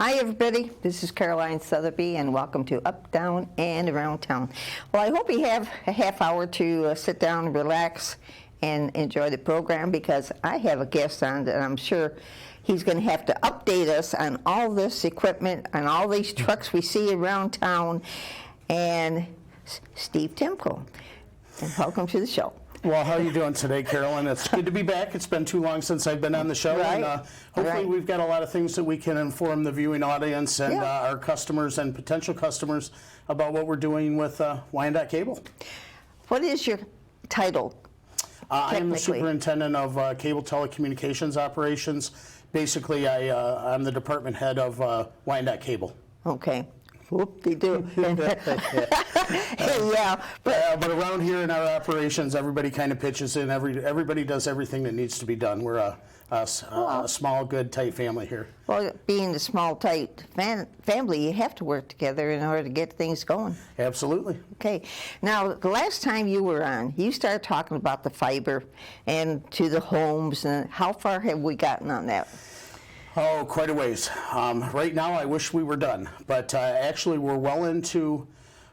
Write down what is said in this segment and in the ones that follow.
Hi, everybody. This is Caroline Sotheby, and welcome to Up, Down, and Around Town. Well, I hope you have a half hour to sit down and relax and enjoy the program, because I have a guest on that I'm sure he's going to have to update us on all this equipment and all these trucks we see around town. And Steve Timko, and welcome to the show. Well, how are you doing today, Carolyn? It's good to be back. It's been too long since I've been on the show. Right. And hopefully we've got a lot of things that we can inform the viewing audience and our customers and potential customers about what we're doing with Wyandotte Cable. What is your title? I am the superintendent of cable telecommunications operations. Basically, I'm the department head of Wyandotte Cable. Okay. Whoop-de-doo. Yeah. But around here in our operations, everybody kind of pitches in. Everybody does everything that needs to be done. We're a small, good, tight family here. Well, being a small, tight family, you have to work together in order to get things going. Absolutely. Okay. Now, the last time you were on, you started talking about the fiber and to the homes, and how far have we gotten on that? Oh, quite a ways. Right now, I wish we were done, but actually we're well into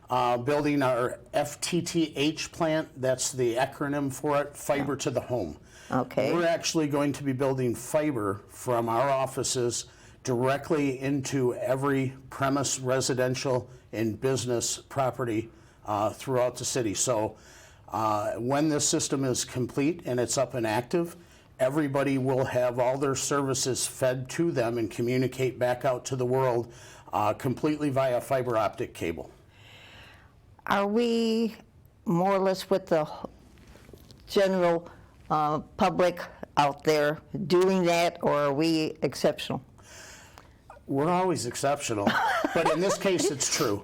building our FTTH plant. That's the acronym for it, Fiber to the Home. Okay. We're actually going to be building fiber from our offices directly into every premise, residential and business property throughout the city. So when this system is complete and it's up and active, everybody will have all their services fed to them and communicate back out to the world completely via fiber optic cable. Are we more or less with the general public out there doing that, or are we exceptional? We're always exceptional, but in this case it's true.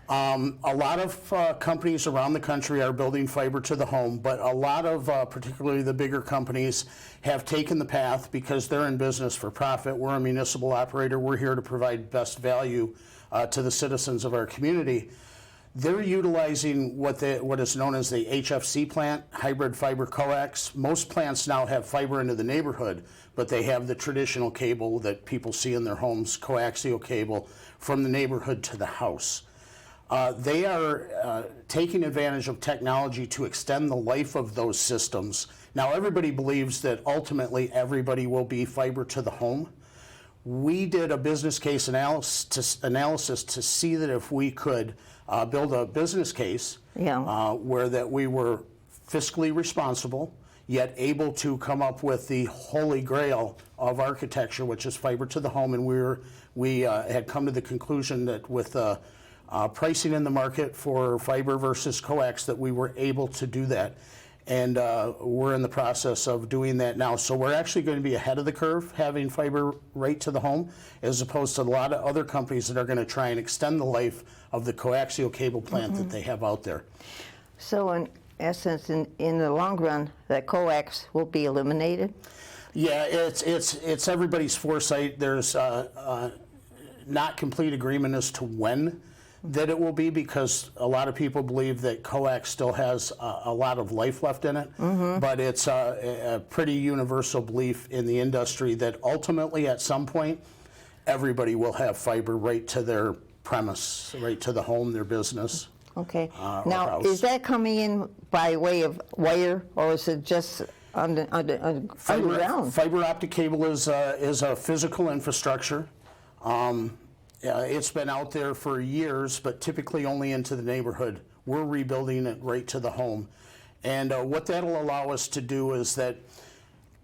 A lot of companies around the country are building fiber to the home, but a lot of, particularly the bigger companies, have taken the path because they're in business for profit. We're a municipal operator. We're here to provide best value to the citizens of our community. They're utilizing what is known as the HFC plant, hybrid fiber coax. Most plants now have fiber into the neighborhood, but they have the traditional cable that people see in their homes, coaxial cable, from the neighborhood to the house. They are taking advantage of technology to extend the life of those systems. Now, everybody believes that ultimately everybody will be fiber to the home. We did a business case analysis to see that if we could build a business case where that we were fiscally responsible, yet able to come up with the holy grail of architecture, which is fiber to the home. And we had come to the conclusion that with pricing in the market for fiber versus coax, that we were able to do that. And we're in the process of doing that now. So we're actually going to be ahead of the curve, having fiber right to the home, as opposed to a lot of other companies that are going to try and extend the life of the coaxial cable plant that they have out there. So in essence, in the long run, that coax will be eliminated? Yeah, it's everybody's foresight. There's not complete agreement as to when that it will be, because a lot of people believe that coax still has a lot of life left in it, but it's a pretty universal belief in the industry that ultimately at some point everybody will have fiber right to their premise, right to the home, their business. Okay. Now, is that coming in by way of wire, or is it just underground? Fiber optic cable is a physical infrastructure. It's been out there for years, but typically only into the neighborhood. We're rebuilding it right to the home. And what that'll allow us to do is that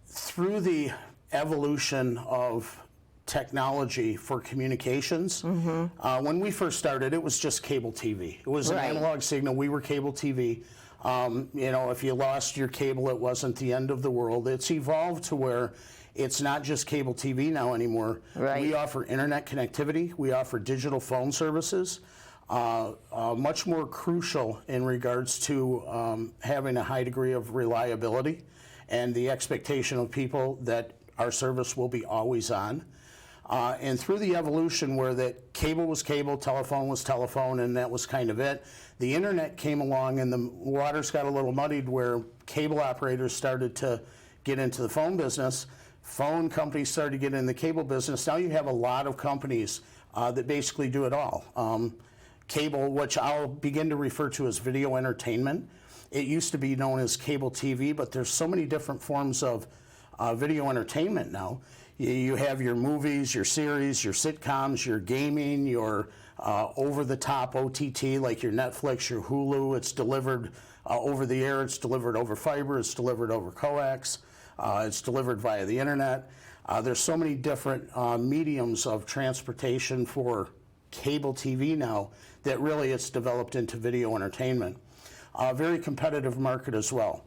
through the evolution of technology for communications, when we first started, it was just cable TV. It was an analog signal. We were cable TV. If you lost your cable, it wasn't the end of the world. It's evolved to where it's not just cable TV now anymore. We offer internet connectivity. We offer digital phone services. Much more crucial in regards to having a high degree of reliability and the expectation of people that our service will be always on. And through the evolution where that cable was cable, telephone was telephone, and that was kind of it, the internet came along and the waters got a little muddied where cable operators started to get into the phone business. phone companies started to get in the cable business. Now you have a lot of companies that basically do it all. Cable, which I'll begin to refer to as video entertainment. It used to be known as cable TV, but there's so many different forms of video entertainment now. You have your movies, your series, your sitcoms, your gaming, your over-the-top OTT like your Netflix, your Hulu. It's delivered over the air, it's delivered over fiber, it's delivered over coax, it's delivered via the internet. There's so many different mediums of transportation for cable TV now that really it's developed into video entertainment. A very competitive market as well.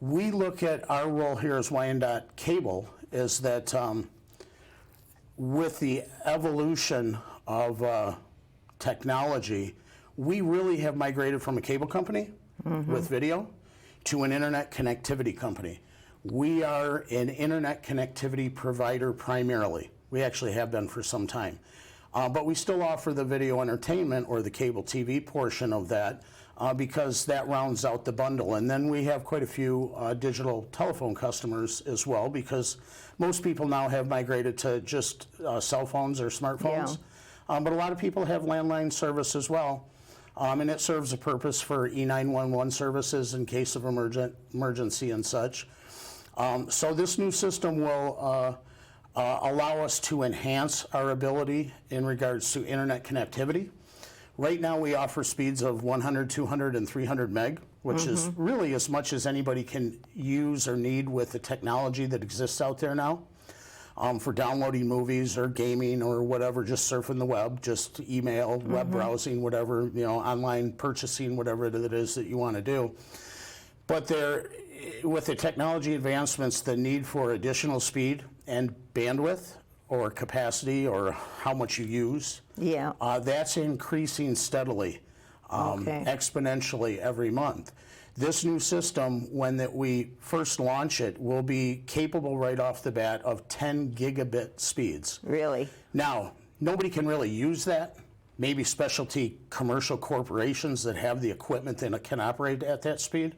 We look at our role here as Wyandotte Cable is that with the evolution of technology, we really have migrated from a cable company with video to an internet connectivity company. We are an internet connectivity provider primarily. We actually have been for some time. But we still offer the video entertainment or the cable TV portion of that because that rounds out the bundle. And then we have quite a few digital telephone customers as well because most people now have migrated to just cell phones or smartphones. Yeah. But a lot of people have landline service as well. And it serves a purpose for E911 services in case of emergency and such. So this new system will allow us to enhance our ability in regards to internet connectivity. Right now we offer speeds of 100, 200, and 300 meg, which is really as much as anybody can use or need with the technology that exists out there now. For downloading movies or gaming or whatever, just surfing the web, just email, web browsing, whatever, online purchasing, whatever it is that you want to do. But with the technology advancements, the need for additional speed and bandwidth or capacity or how much you use, that's increasing steadily, exponentially every month. This new system, when we first launch it, will be capable right off the bat of 10 gigabit speeds. Really? Now, nobody can really use that. Maybe specialty commercial corporations that have the equipment that can operate at that speed.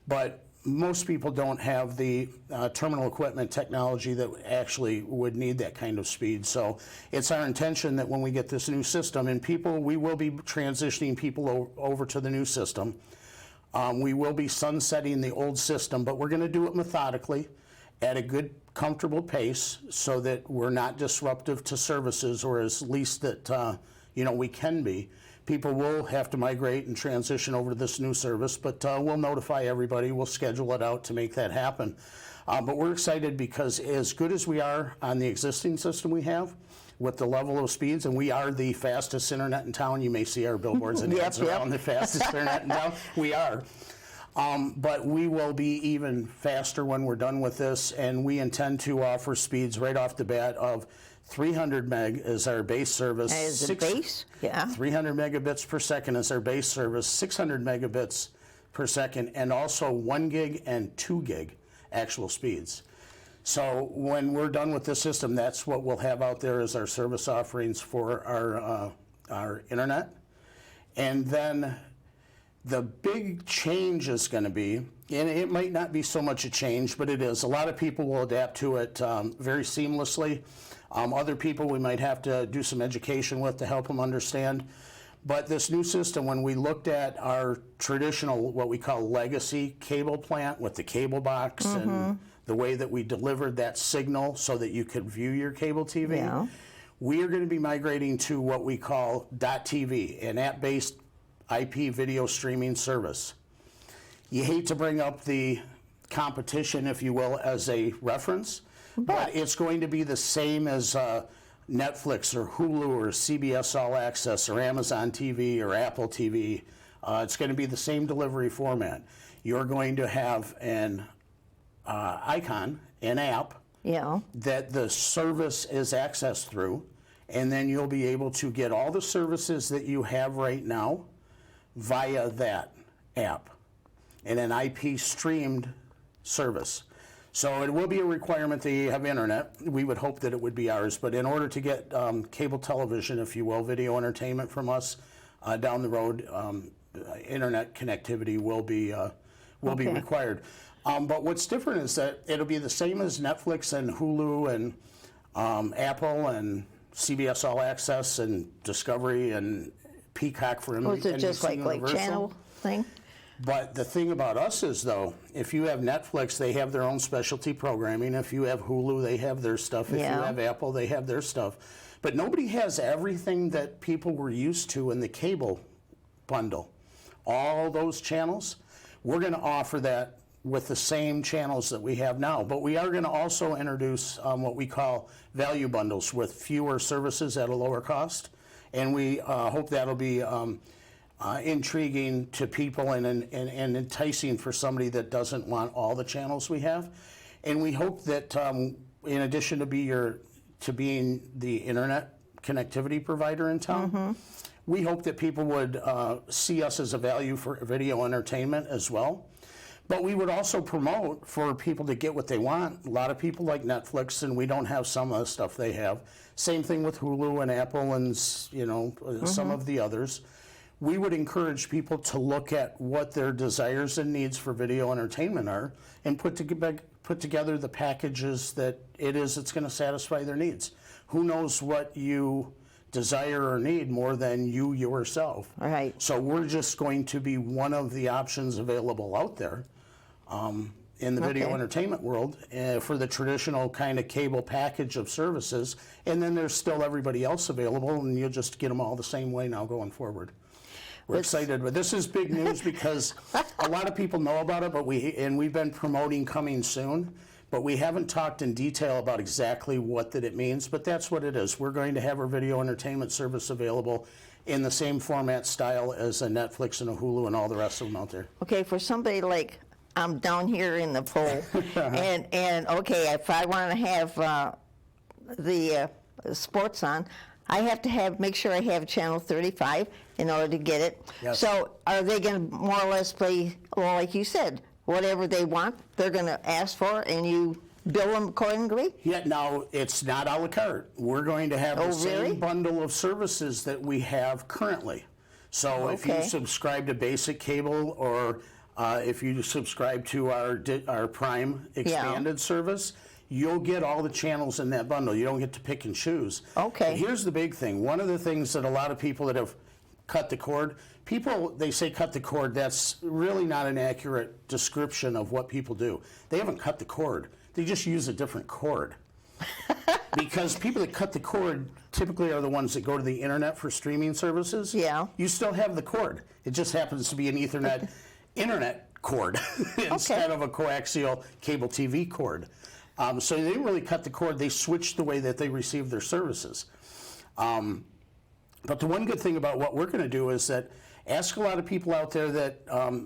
But most people don't have the terminal equipment technology that actually would need that kind of speed. So it's our intention that when we get this new system, and we will be transitioning people over to the new system. We will be sunsetting the old system, but we're going to do it methodically at a good, comfortable pace so that we're not disruptive to services, or at least that we can be. People will have to migrate and transition over to this new service, but we'll notify everybody. We'll schedule it out to make that happen. But we're excited because as good as we are on the existing system we have, with the level of speeds, and we are the fastest internet in town. You may see our billboards and ads around the fastest internet in town. We are. But we will be even faster when we're done with this, and we intend to offer speeds right off the bat of 300 meg is our base service. As a base? Yeah. 300 megabits per second is our base service, 600 megabits per second, and also 1 gig and 2 gig actual speeds. So when we're done with this system, that's what we'll have out there as our service offerings for our internet. And then the big change is going to be, and it might not be so much a change, but it is. A lot of people will adapt to it very seamlessly. Other people we might have to do some education with to help them understand. But this new system, when we looked at our traditional, what we call legacy cable plant with the cable box and the way that we delivered that signal so that you could view your cable TV, we are going to be migrating to what we call .tv, an app-based IP video streaming service. You hate to bring up the competition, if you will, as a reference, but it's going to be the same as Netflix or Hulu or CBS All Access or Amazon TV or Apple TV. It's going to be the same delivery format. You're going to have an icon, an app, that the service is accessed through, and then you'll be able to get all the services that you have right now via that app in an IP streamed service. So it will be a requirement that you have internet. We would hope that it would be ours, but in order to get cable television, if you will, video entertainment from us down the road, internet connectivity will be required. But what's different is that it'll be the same as Netflix and Hulu and Apple and CBS All Access and Discovery and Peacock for Was it just like Universal. channel thing? But the thing about us is, though, if you have Netflix, they have their own specialty programming. If you have Hulu, they have their stuff. If you Yeah. have Apple, they have their stuff. But nobody has everything that people were used to in the cable bundle. All those channels, we're going to offer that with the same channels that we have now. But we are going to also introduce what we call value bundles with fewer services at a lower cost. And we hope that'll be intriguing to people and enticing for somebody that doesn't want all the channels we have. And we hope that in addition to being the internet connectivity provider in town, we hope that people would see us as a value for video entertainment as well. But we would also promote for people to get what they want. A lot of people like Netflix, and we don't have some of the stuff they have. Same thing with Hulu and Apple and some of the others. We would encourage people to look at what their desires and needs for video entertainment are and put together the packages that it's going to satisfy their needs. Who knows what you desire or need more than you yourself? Right. So we're just going to be one of the options available out there in the video Okay. entertainment world for the traditional kind of cable package of services. And then there's still everybody else available, and you'll just get them all the same way now going forward. We're excited, but this is big news because a lot of people know about it, but we've been promoting coming soon, but we haven't talked in detail about exactly what that it means, but that's what it is. We're going to have our video entertainment service available in the same format style as a Netflix and a Hulu and all the rest of them out there. Okay, for somebody like I'm down here in the pole, and okay, if I want to have the sports on, I have to make sure I have channel 35 in order to get it. Yes. So are they going to more or less play, well, like you said, whatever they want, they're going to ask for, and you bill them accordingly? Yet now it's not a la carte. We're going to have the really? same bundle of services that we have currently. So if you Okay. subscribe to basic cable or if you subscribe to our Prime expanded service, you'll get all the channels in that bundle. You don't get to pick and choose. Okay. But here's the big thing. One of the things that a lot of people that have cut the cord, they say cut the cord. That's really not an accurate description of what people do. They haven't cut the cord. They just use a different cord. Because people that cut the cord typically are the ones that go to the internet for streaming services. Yeah. You still have the cord. It just happens to be an Ethernet internet cord instead of a coaxial cable TV cord. So they didn't really cut the cord. They switched the way that they receive their services. But the one good thing about what we're going to do is that ask a lot of people out there that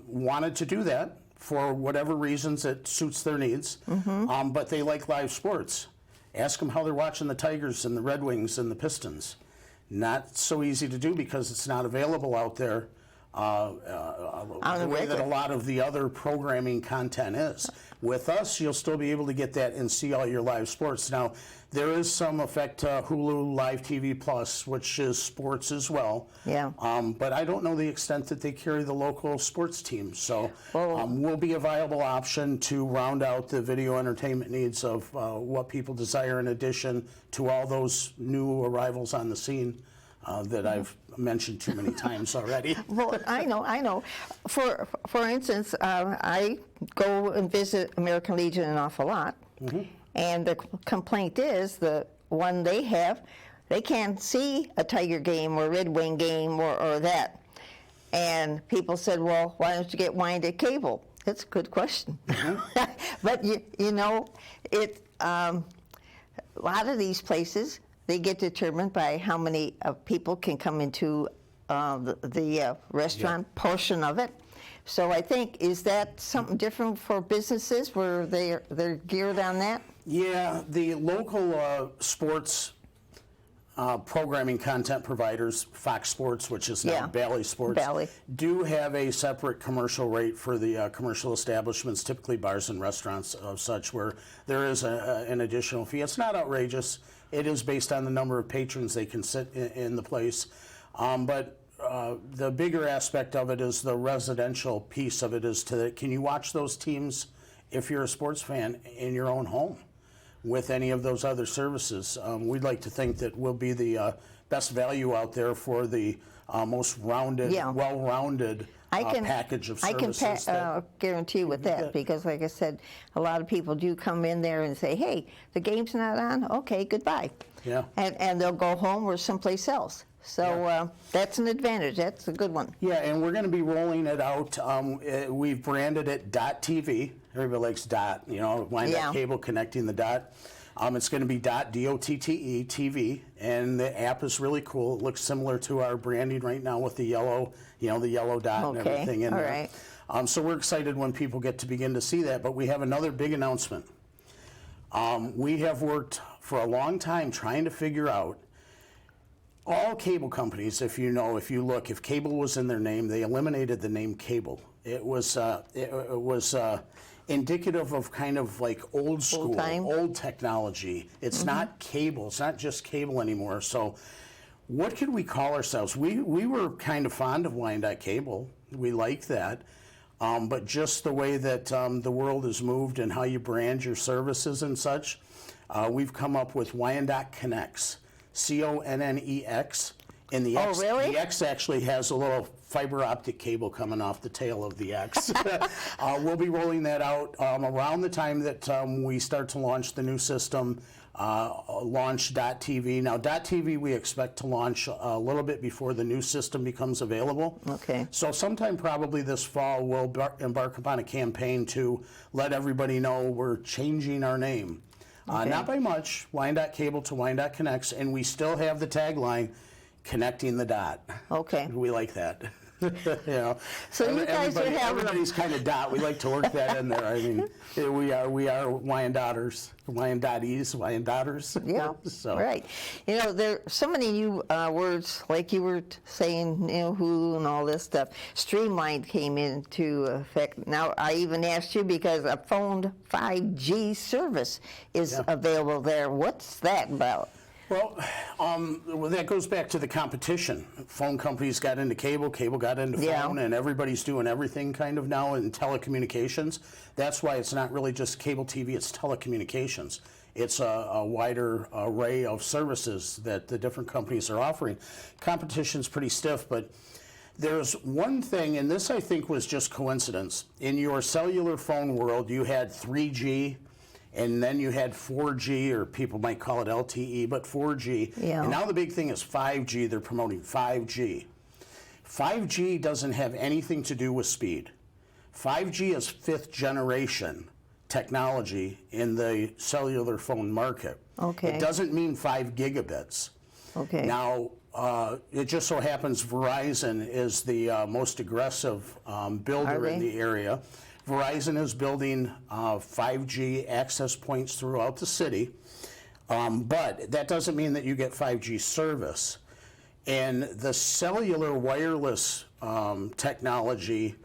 wanted to do that for whatever reasons it suits their needs, but they like live sports. Ask them how they're watching the Tigers and the Red Wings and the Pistons. Not so easy to do because it's not available out there the way that a lot of the other programming content is. With us, you'll still be able to get that and see all your live sports. Now, there is some effect to Hulu Live TV Plus, which is sports as well. Yeah. But I don't know the extent that they carry the local sports teams. So we'll be a viable option to round out the video entertainment needs of what people desire in addition to all those new arrivals on the scene that I've mentioned too many times already. Well, I know. For instance, I go and visit American Legion an awful lot, and the complaint is the one they have, they can't see a Tiger game or Red Wing game or that. And people said, well, why don't you get Wyandotte Cable? That's a good question. But you know, a lot of these places, they get determined by how many people can come into the restaurant portion of it. So I think, is that something different for businesses where they're geared on that? Yeah, the local sports programming content providers, Fox Sports, which is now Bally Sports, do have a separate commercial rate for the commercial establishments, typically bars and restaurants of such, where there is an additional fee. It's not outrageous. It is based on the number of patrons they can sit in the place. But the bigger aspect of it is the residential piece of it is can you watch those teams if you're a sports fan in your own home with any of those other services. We'd like to think that we'll be the best value out there for the most rounded, Yeah. well-rounded package of services. I can guarantee with that because, like I said, a lot of people do come in there and say, "Hey, the game's not on. Okay, goodbye." Yeah. And they'll go home or someplace else. So that's an advantage. That's a good one. Yeah, and we're going to be rolling it out. We've branded it .tv. Everybody likes dot, you know, Wyandotte Cable connecting the dot. It's going to be .dotte TV, and the app is really cool. It looks similar to our branding right now with the yellow, you know, the yellow dot and everything in there. Right. So we're excited when people get to begin to see that. But we have another big announcement. We have worked for a long time trying to figure out all cable companies, if you look, if cable was in their name, they eliminated the name cable. It was indicative of kind of like old school, old technology. It's not cable. It's not just cable anymore. So what could we call ourselves? We were kind of fond of Wyandotte Cable. We like that. But just the way that the world has moved and how you brand your services and such, we've come up with Wyandotte Connects. CONNEX, and the X, really? The X actually has a little fiber optic cable coming off the tail of the X. We'll be rolling that out around the time that we start to launch the new system, launch .tv. Now, .tv we expect to launch a little bit before the new system becomes available. Okay. So sometime probably this fall we'll embark upon a campaign to let everybody know we're changing our name. Not by much, Wyandotte Cable to Wyandotte Connects, and we still have the tagline, connecting the dot. Okay. We like that. You know, so you guys are having everybody's kind of dot. We like to work that in there. I mean, we are Wyandotters, Wyandotters. Yeah, so. Right. You know, there are so many new words, like you were saying, you know, Hulu and all this stuff. Streamlined came into effect. Now, I even asked you because a phone 5G service is available there. What's that about? Well, that goes back to the competition. Phone companies got into cable, cable got into phone, and everybody's doing everything kind of now in telecommunications. That's why it's not really just cable TV, it's telecommunications. It's a wider array of services that the different companies are offering. Competition's pretty stiff, but there's one thing, and this I think was just coincidence. In your cellular phone world, you had 3G, and then you had 4G, or people might call it LTE, but 4G. Yeah. And now the big thing is 5G. They're promoting 5G. 5G doesn't have anything to do with speed. 5G is fifth generation technology in the cellular phone market. Okay. It doesn't mean 5 gigabits. Okay. Now, it just so happens Verizon is the most aggressive builder in the area. Verizon is building 5G access points throughout the city, but that doesn't mean that you get 5G service. And the cellular wireless technology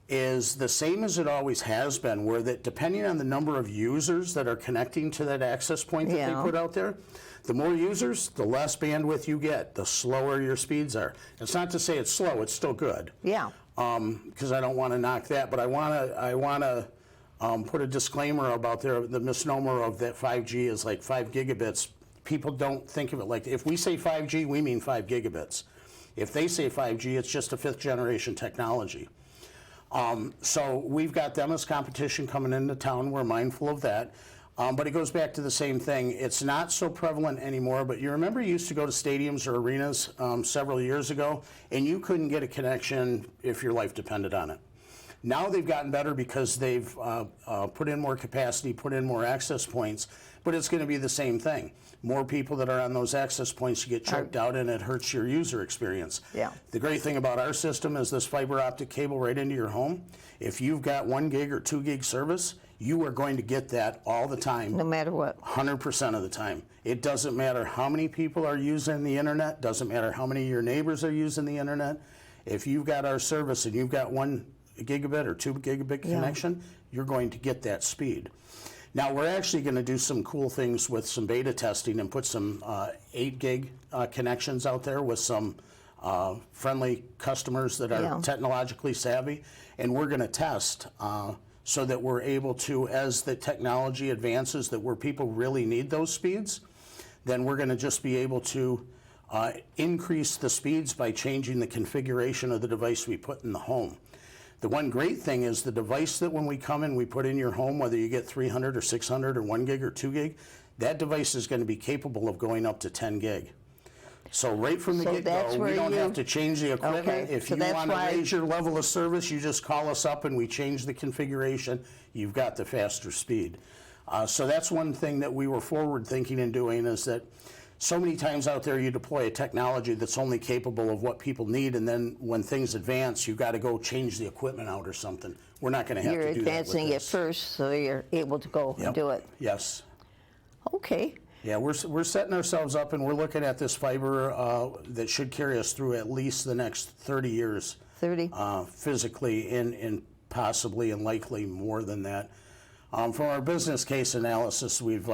is the same as it always has been, where that depending on the number of users that are connecting to that access point that they put out there, the more users, the less bandwidth you get, the slower your speeds are. It's not to say it's slow, it's still good. Yeah. Because I don't want to knock that, but I want to put a disclaimer about the misnomer of that 5G is like 5 gigabits. People don't think of it like, if we say 5G, we mean 5 gigabits. If they say 5G, it's just a fifth generation technology. So we've got them as competition coming into town. We're mindful of that. But it goes back to the same thing. It's not so prevalent anymore, but you remember you used to go to stadiums or arenas several years ago, and you couldn't get a connection if your life depended on it. Now they've gotten better because they've put in more capacity, put in more access points, but it's going to be the same thing. More people that are on those access points, you get choked out, and it hurts your user experience. Yeah. The great thing about our system is this fiber optic cable right into your home. If you've got 1 gig or 2 gig service, you are going to get that all the time. No matter what. 100% of the time. It doesn't matter how many people are using the internet, doesn't matter how many of your neighbors are using the internet. If you've got our service and you've got 1 gigabit or 2 gigabit connection, you're going to get that speed. Now, we're actually going to do some cool things with some beta testing and put some 8 gig connections out there with some friendly customers that are technologically savvy. And we're going to test so that we're able to, as the technology advances, that where people really need those speeds, then we're going to just be able to increase the speeds by changing the configuration of the device we put in the home. The one great thing is the device that when we come in, we put in your home, whether you get 300 or 600 or 1 gig or 2 gig, that device is going to be capable of going up to 10 gig. So right from the So that's get-go, we where don't you- have to change the equipment. Okay, If so you that's want to why- raise your level of service, you just call us up and we change the configuration. You've got the faster speed. So that's one thing that we were forward thinking and doing, is that so many times out there you deploy a technology that's only capable of what people need, and then when things advance, you've got to go change the equipment out or something. We're not going to have You're to do that with advancing it this. first, so you're able to go and Yep. do it. Yes. Okay. Yeah, we're setting ourselves up, and we're looking at this fiber that should carry us through at least the next 30 years. 30. Physically, and possibly and likely more than that. From our business case analysis, we've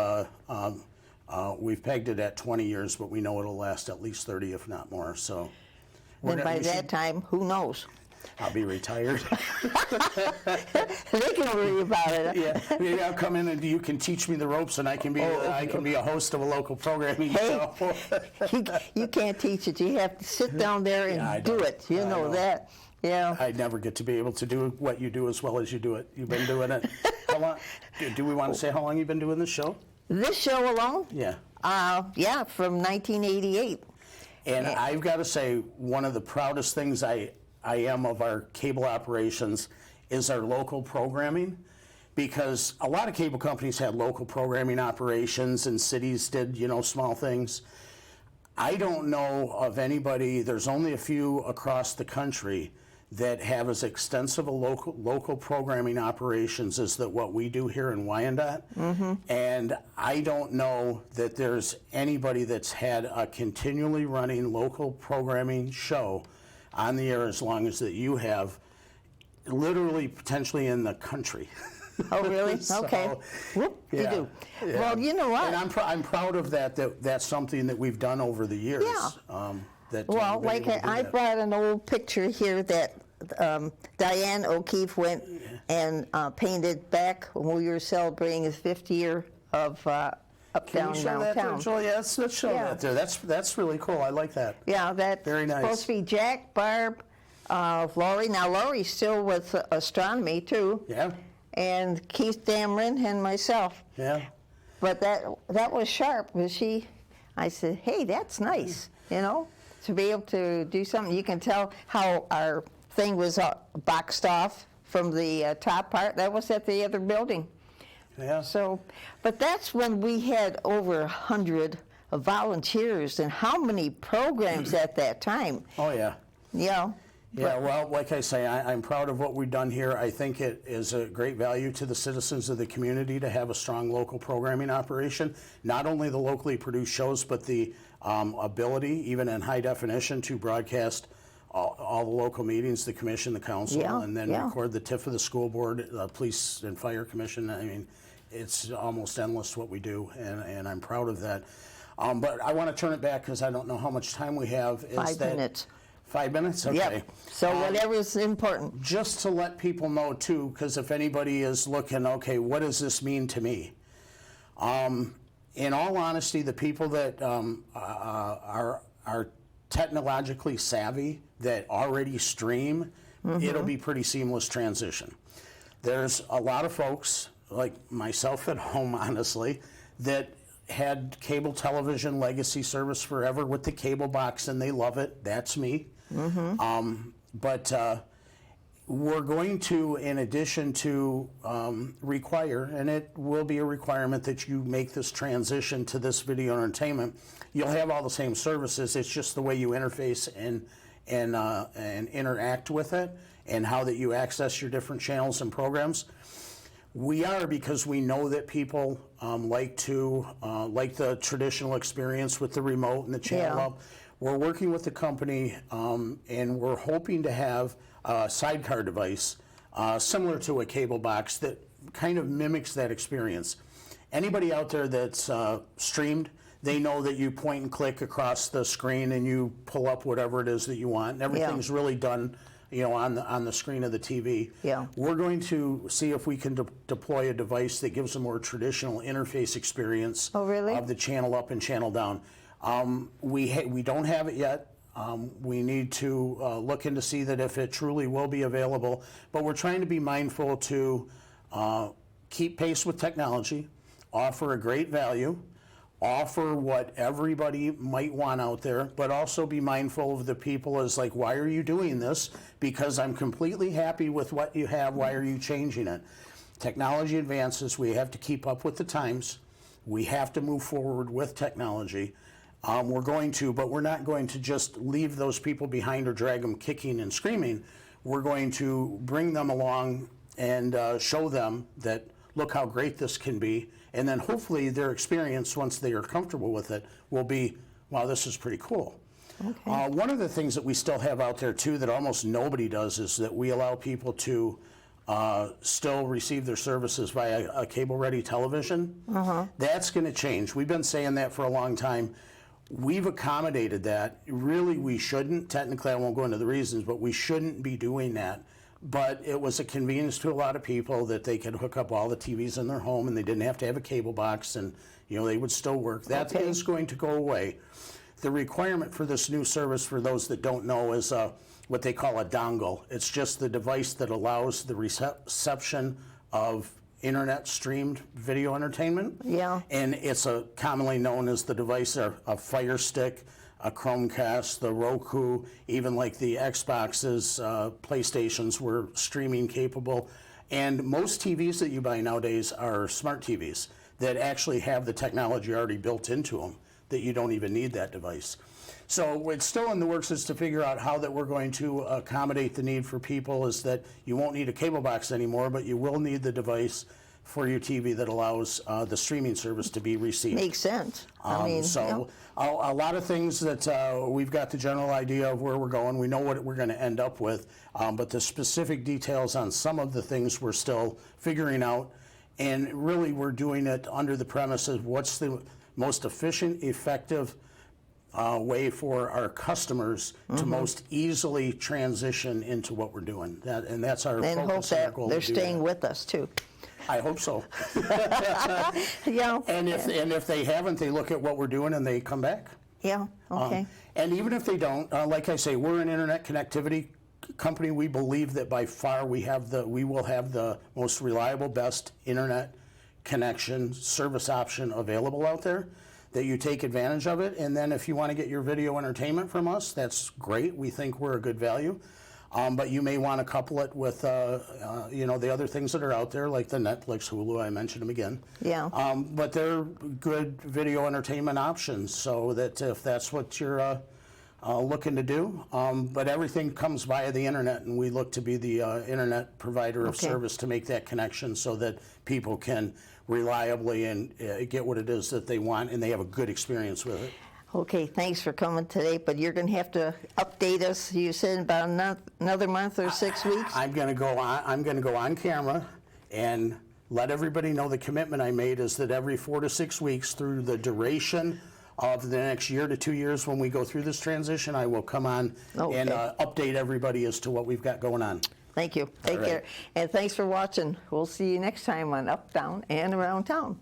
pegged it at 20 years, but we know it'll last at least 30, if not more. So Then by that time, who knows? I'll be retired. They can worry about it. Yeah, maybe I'll come in and you can teach me the ropes, and I can be a host of a local programming Hey. show. You can't teach it. You have to sit down there Yeah, I and do know. it. You I know know. that. Yeah. I never get to be able to do what you do as well as you do it. You've been doing it. How long? Do we want to say how long you've been doing this show? This show alone? Yeah. Yeah, from 1988. And I've got to say, one of the proudest things I am of our cable operations is our local programming, because a lot of cable companies had local programming operations and cities did, small things. I don't know of anybody, there's only a few across the country that have as extensive a local programming operations as that what we do here in Wyandotte. And I don't know that there's anybody that's had a continually running local programming show on the air as long as that you have, literally potentially in the country. Oh, really? So, Okay. Whoop, yeah, you do. yeah. Well, you know what? And I'm proud of that. That's something that we've done over the years. Yeah. we've Well, been like able to do I that. brought an old picture here that Diane O'Keefe went and painted back when we were celebrating his 50th year of Up, Can Down, we show Round that there, Town. Joel? Yeah, let's show Yeah. that there. That's really cool. I like that. Yeah, that's Very nice. supposed to be Jack, Barb, Laurie. Now, Laurie's still with astronomy, too. Yeah, And Keith Dameron and myself. yeah. But that was sharp. I said, hey, that's nice, to be able to do something. You can tell how our thing was boxed off from the top part. That was at the other building. Yeah. So, but that's when we had over 100 volunteers, and how many programs at that time. Oh, yeah. Yeah. Yeah, well, like I say, I'm proud of what we've done here. I think it is a great value to the citizens of the community to have a strong local programming operation. Not only the locally produced shows, but the ability, even in high definition, to broadcast all the local meetings, the commission, the council, Yeah, and then yeah. record the TIF of the school board, police and fire commission. I mean, it's almost endless what we do, and I'm proud of that. But I want to turn it back because I don't know how much time we have. 5 minutes. 5 minutes? Okay. Yep. So whatever's important. Just to let people know too, because if anybody is looking, okay, what does this mean to me? In all honesty, the people that are technologically savvy, that already stream, it'll be pretty seamless transition. There's a lot of folks, like myself at home, honestly, that had cable television legacy service forever with the cable box, and they love it. That's me. But we're going to, in addition to require, and it will be a requirement that you make this transition to this video entertainment, you'll have all the same services. It's just the way you interface and interact with it, and how that you access your different channels and programs. We are, because we know that people like the traditional experience with the remote and the channel Yeah. up. We're working with the company, and we're hoping to have a sidecar device similar to a cable box that kind of mimics that experience. Anybody out there that's streamed, they know that you point and click across the screen and you pull up whatever it is that you want. And everything's really done on the screen of the TV. Yeah. We're going to see if we can deploy a device that gives a more traditional interface experience. Oh, really? Of the channel up and channel down. We don't have it yet. We need to look into see that if it truly will be available. But we're trying to be mindful to keep pace with technology, offer a great value, offer what everybody might want out there, but also be mindful of the people as like, why are you doing this? Because I'm completely happy with what you have. Why are you changing it? Technology advances. We have to keep up with the times. We have to move forward with technology. We're going to, but we're not going to just leave those people behind or drag them kicking and screaming. We're going to bring them along and show them that, look how great this can be. And then hopefully their experience, once they are comfortable with it, will be, wow, this is pretty cool. Okay. One of the things that we still have out there too that almost nobody does is that we allow people to still receive their services via a cable-ready television. That's going to change. We've been saying that for a long time. We've accommodated that. Really, we shouldn't. Technically, I won't go into the reasons, but we shouldn't be doing that. But it was a convenience to a lot of people that they could hook up all the TVs in their home and they didn't have to have a cable box, and they would still work. That is going to go away. The requirement for this new service, for those that don't know, is what they call a dongle. It's just the device that allows the reception of internet streamed video entertainment. Yeah. And it's commonly known as the device, a Fire Stick, a Chromecast, the Roku, even like the Xboxes, PlayStations were streaming capable. And most TVs that you buy nowadays are smart TVs that actually have the technology already built into them, that you don't even need that device. So it's still in the works is to figure out how that we're going to accommodate the need for people, is that you won't need a cable box anymore, but you will need the device for your TV that allows the streaming service to be received. Makes sense. A lot of things that we've got the general idea of where we're going. We know what we're going to end up with, but the specific details on some of the things we're still figuring out. And really, we're doing it under the premise of what's the most efficient, effective way for our customers to most easily transition into what we're doing. And that's our and focus hope and our that goal. they're staying with us too. I hope so. Yeah. And if they haven't, they look at what we're doing and they come back. Yeah. Okay. And even if they don't, like I say, we're an internet connectivity company. We believe that by far we will have the most reliable, best internet connection service option available out there, that you take advantage of it. And then if you want to get your video entertainment from us, that's great. We think we're a good value. But you may want to couple it with, the other things that are out there, like the Netflix, Hulu. I mentioned them again. Yeah. But they're good video entertainment options, so that if that's what you're looking to do. But everything comes via the internet, and we look to be the internet provider of service to make that connection so that people can reliably and get what it is that they want, and they have a good experience with it. Okay, thanks for coming today, but you're going to have to update us. You said about another month or 6 weeks? I'm going to go on camera and let everybody know the commitment I made is that every 4 to 6 weeks through the duration of the next year to 2 years when we go through this transition, I will come on and update everybody as to what we've got going on. Thank you. Take care. And thanks for watching. We'll see you next time on Up, Down, and Around Town.